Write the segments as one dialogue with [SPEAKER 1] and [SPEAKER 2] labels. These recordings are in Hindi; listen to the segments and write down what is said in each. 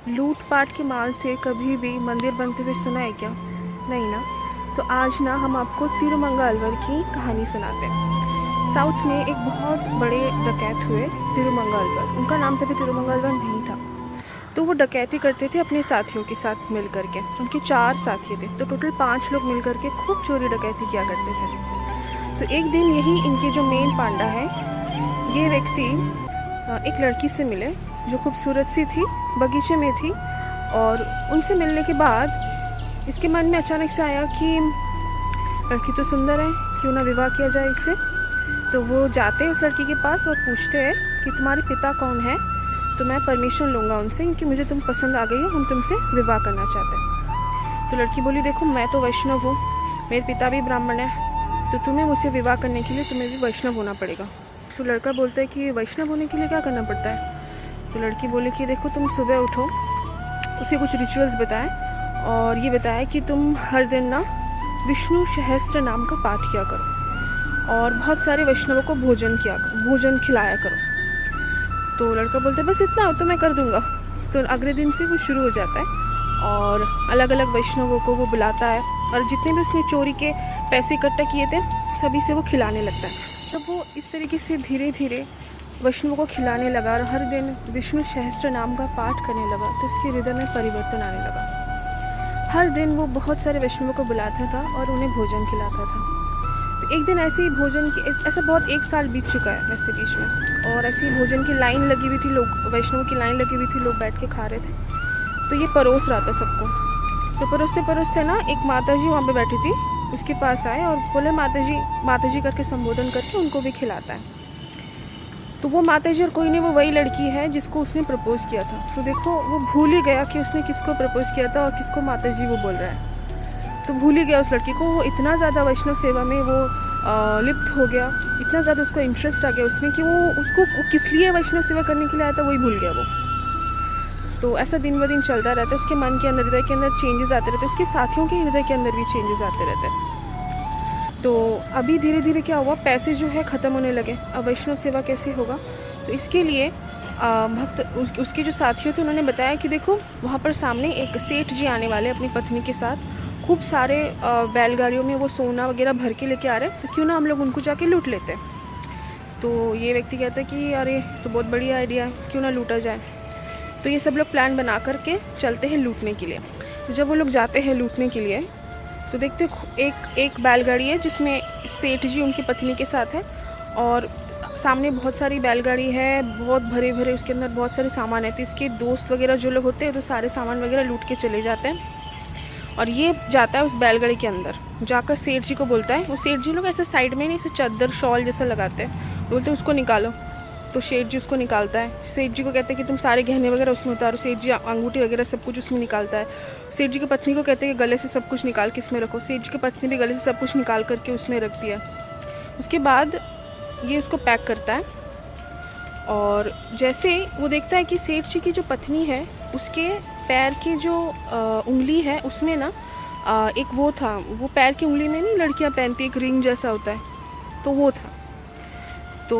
[SPEAKER 1] लूटपाट के माल से कभी भी मंदिर बनते हुए सुना है क्या? नहीं ना। तो आज ना हम आपको तिरुमंगा अलवर की कहानी सुनाते हैं। साउथ में एक बहुत बड़े डकैत हुए तिरुमंगा अलवर। उनका नाम तभी तिरुमंगा अलवर नहीं था। तो वो डकैती करते थे अपने साथियों के साथ मिल करके। उनके 4 साथी थे, तो टोटल 5 लोग मिल करके खूब चोरी डकैती किया करते थे। तो एक दिन यही इनके जो मेन पांडा है, ये व्यक्ति एक लड़की से मिले जो खूबसूरत सी थी, बगीचे में थी। और उनसे मिलने के बाद इसके मन में अचानक से आया कि लड़की तो सुंदर है, क्यों ना विवाह किया जाए इससे। तो वो जाते हैं उस लड़की के पास और पूछते हैं कि तुम्हारे पिता कौन है, तो मैं परमिशन लूँगा उनसे, क्योंकि मुझे तुम पसंद आ गई हो, हम तुमसे विवाह करना चाहते हैं। तो लड़की बोली, देखो मैं तो वैष्णव हूँ, मेरे पिता भी ब्राह्मण है, तो तुम्हें मुझसे विवाह करने के लिए तुम्हें भी वैष्णव होना पड़ेगा। तो लड़का बोलता है कि वैष्णव होने के लिए क्या करना पड़ता है? तो लड़की बोली कि देखो तुम सुबह उठो, उसके कुछ रिचुअल्स बताएं और ये बताया कि तुम हर दिन ना विष्णु सहस्त्र नाम का पाठ किया करो और बहुत सारे वैष्णवों को भोजन खिलाया करो। तो लड़का बोलता है बस इतना हो तो मैं कर दूंगा। तो अगले दिन से वो शुरू हो जाता है और अलग अलग वैष्णवों को वो बुलाता है और जितने भी उसने चोरी के पैसे इकट्ठा किए थे सभी से वो खिलाने लगता है। तब वो इस तरीके से धीरे धीरे वैष्णव को खिलाने लगा और हर दिन विष्णु सहस्त्र नाम का पाठ करने लगा। तो उसके हृदय में परिवर्तन आने लगा। हर दिन वो बहुत सारे वैष्णवों को बुलाता था और उन्हें भोजन खिलाता था। तो एक दिन ऐसे ही भोजन की ऐसा बहुत 1 साल बीत चुका है वैसे बीच में, और ऐसी भोजन की लाइन लगी हुई थी, लोग वैष्णवों की लाइन लगी हुई थी, लोग बैठ के खा रहे थे। तो ये परोस रहा था सबको। तो परोसते ना एक माता जी वहाँ पे बैठी थी, उसके पास आए और बोले माता जी करके संबोधन करके उनको भी खिलाता है। तो वो माता जी और कोई नहीं, वो वही लड़की है जिसको उसने प्रपोज़ किया था। तो देखो वो भूल ही गया कि उसने किसको प्रपोज़ किया था और किसको माता जी वो बोल रहा है। तो भूल ही गया उस लड़की को। वो इतना ज़्यादा वैष्णव सेवा में वो लिप्त हो गया, इतना ज़्यादा उसको इंटरेस्ट आ गया उसमें कि वो किस लिए वैष्णव सेवा करने के लिए आया था वही भूल गया वो। तो ऐसा दिन ब दिन चलता रहता है। उसके मन के अंदर, हृदय के अंदर चेंजेस आते रहते हैं, उसके साथियों के हृदय के अंदर भी चेंजेस आते रहते हैं। तो अभी धीरे धीरे क्या हुआ, पैसे जो है ख़त्म होने लगे। अब वैष्णव सेवा कैसे होगा? तो इसके लिए भक्त उसके जो साथियों थे उन्होंने बताया कि देखो वहाँ पर सामने एक सेठ जी आने वाले अपनी पत्नी के साथ, खूब सारे बैलगाड़ियों में वो सोना वगैरह भर के लेके आ रहे हैं, तो क्यों ना हम लोग उनको जाके लूट लेते हैं। तो ये व्यक्ति कहता है कि अरे तो बहुत बढ़िया आइडिया है, क्यों ना लूटा जाए। तो ये सब लोग प्लान बना करके चलते हैं लूटने के लिए। तो जब वो लोग जाते हैं लूटने के लिए तो देखते एक बैलगाड़ी है जिसमें सेठ जी उनकी पत्नी के साथ है और सामने बहुत सारी बैलगाड़ी है, बहुत भरे भरे, उसके अंदर बहुत सारे सामान है। तो इसके दोस्त वगैरह जो लोग होते हैं तो सारे सामान वगैरह लूट के चले जाते हैं और ये जाता है उस बैलगाड़ी के अंदर, जाकर सेठ जी को बोलता है। वो सेठ जी लोग ऐसे साइड में नहीं, ऐसे चादर शॉल जैसा लगाते हैं, बोलते हैं उसको निकालो। तो सेठ जी उसको निकालता है। सेठ जी को कहते हैं कि तुम सारे गहने वगैरह उसमें उतारो। सेठ जी अंगूठी वगैरह सब कुछ उसमें निकालता है। सेठ जी की पत्नी को कहते हैं कि गले से सब कुछ निकाल के इसमें रखो। सेठ जी की पत्नी भी गले से सब कुछ निकाल करके उसमें रख दिया। उसके बाद ये उसको पैक करता है और जैसे वो देखता है कि सेठ जी की जो पत्नी है उसके पैर की जो उंगली है उसमें ना एक वो था, वो पैर की उंगली में नहीं लड़कियाँ पहनती एक रिंग जैसा होता है, तो वो था। तो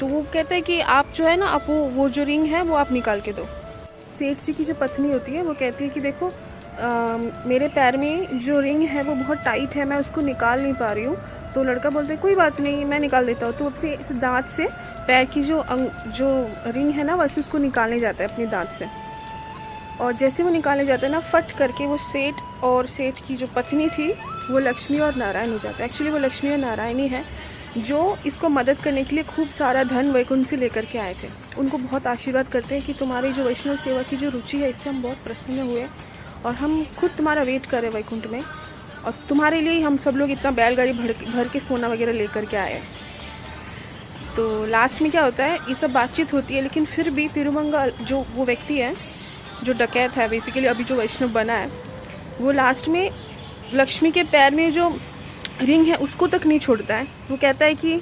[SPEAKER 1] वो कहता है कि आप जो है ना, आप वो जो रिंग है वो आप निकाल के दो। सेठ जी की जो पत्नी होती है वो कहती है कि देखो मेरे पैर में जो रिंग है वो बहुत टाइट है, मैं उसको निकाल नहीं पा रही हूँ। तो लड़का बोलता है कोई बात नहीं, मैं निकाल देता हूँ। तो अब से इस दांत से पैर की जो रिंग है ना वैसे उसको निकालने जाता है अपने दांत से। और जैसे वो निकालने जाता है ना, फट करके वो सेठ और सेठ की जो पत्नी थी वो लक्ष्मी और नारायण हो जाता है। एक्चुअली वो लक्ष्मी और नारायण ही है जो इसको मदद करने के लिए खूब सारा धन वैकुंठ से लेकर के आए थे। उनको बहुत आशीर्वाद करते हैं कि तुम्हारी जो वैष्णव सेवा की जो रुचि है इससे हम बहुत प्रसन्न हुए और हम खुद तुम्हारा वेट करें वैकुंठ में, और तुम्हारे लिए हम सब लोग इतना बैलगाड़ी भर के सोना वगैरह लेकर के आए। तो लास्ट में क्या होता है, ये सब बातचीत होती है, लेकिन फिर भी तिरुमंगा जो वो व्यक्ति है जो डकैत है बेसिकली अभी जो वैष्णव बना है, वो लास्ट में लक्ष्मी के पैर में जो रिंग है उसको तक नहीं छोड़ता है। वो कहता है कि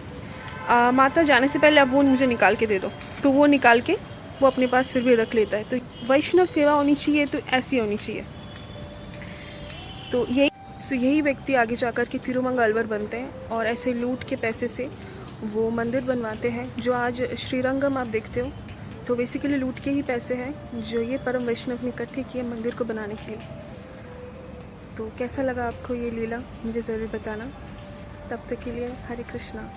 [SPEAKER 1] माता जाने से पहले अब वो मुझे निकाल के दे दो। तो वो निकाल के वो अपने पास फिर भी रख लेता है। तो वैष्णव सेवा होनी चाहिए तो ऐसी होनी चाहिए। तो यही व्यक्ति आगे जाकर के तिरुमंगा अलवर बनते हैं और ऐसे लूट के पैसे से वो मंदिर बनवाते हैं जो आज श्रीरंगम आप देखते हो तो बेसिकली लूट के ही पैसे हैं जो ये परम वैष्णव ने इकट्ठे किए मंदिर को बनाने के लिए। तो कैसा लगा आपको ये लीला, मुझे ज़रूर बताना। तब तक के लिए हरे कृष्णा।